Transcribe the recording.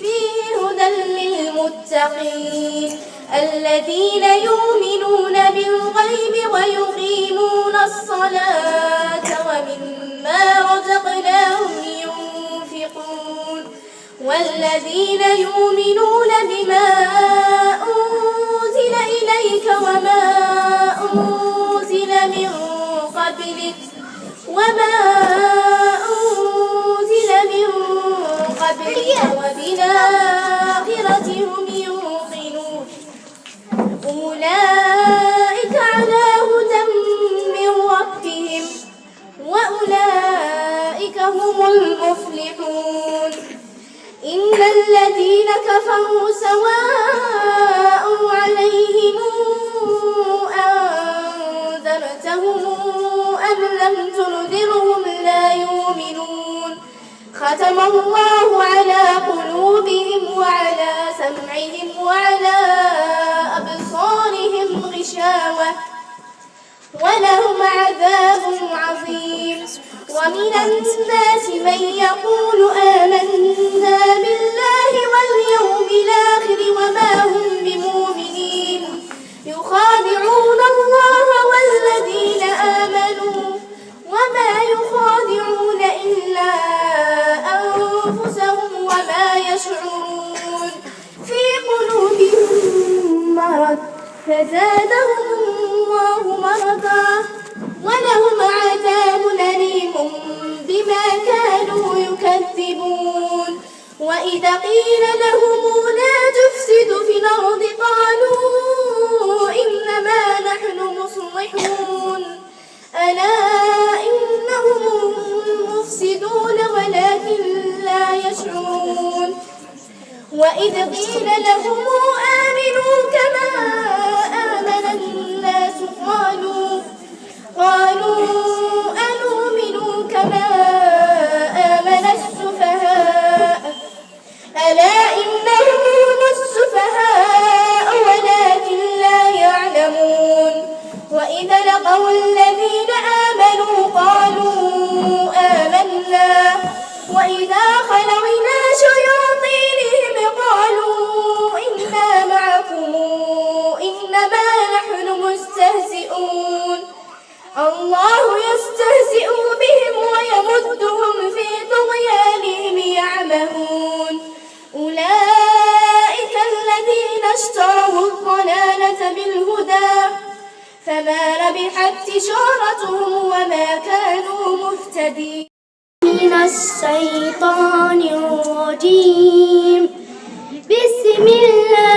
فيه هدى للمتقين الذين يؤمنون بالغيب ويقيمون الصلاة ومما رزقناهم ينفقون والذين يؤمنون بما أنزل إليك وما أنزل من قبلك وبالآخرة هم يوقنون أولئك على هدى من ربهم وأولئك هم المفلحون إن الذين كفروا سواء عليهم أنذرتهم أم لم تنذرهم لا يؤمنون ختم الله على قلوبهم وعلى سمعهم وعلى أبصارهم غشاوة ولهم عذاب عظيم ومن الناس من يقول آمنا بالله واليوم الآخر وما هم بمؤمنين يخادعون الله والذين آمنوا وما يخادعون إلا أنفسهم وما يشعرون في قلوبهم مرض فزادهم الله مرضا ولهم عذاب أليم بما كانوا يكذبون وإذا قيل لهم لا تفسدوا في الأرض قالوا إنما نحن مصلحون ألا إنهم مفسدون ولكن لا يشعرون وإذ قيل لهم آمنوا كما آمن الناس قالوا أنؤمن كما آمن السفهاء ألا إنهم هم السفهاء ولكن لا يعلمون وإذا لقوا الذين آمنوا قالوا آمنا وإذا خلوا إلى شياطينهم قالوا إنا معكم إنما نحن مستهزئون الله يستهزئ بهم ويمدهم في طغيانهم يعمهون أولئك الذين اشتروا الضلالة بالهدى فما ربحت تجارتهم وما كانوا مهتدين من الشيطان الرجيم بسم الله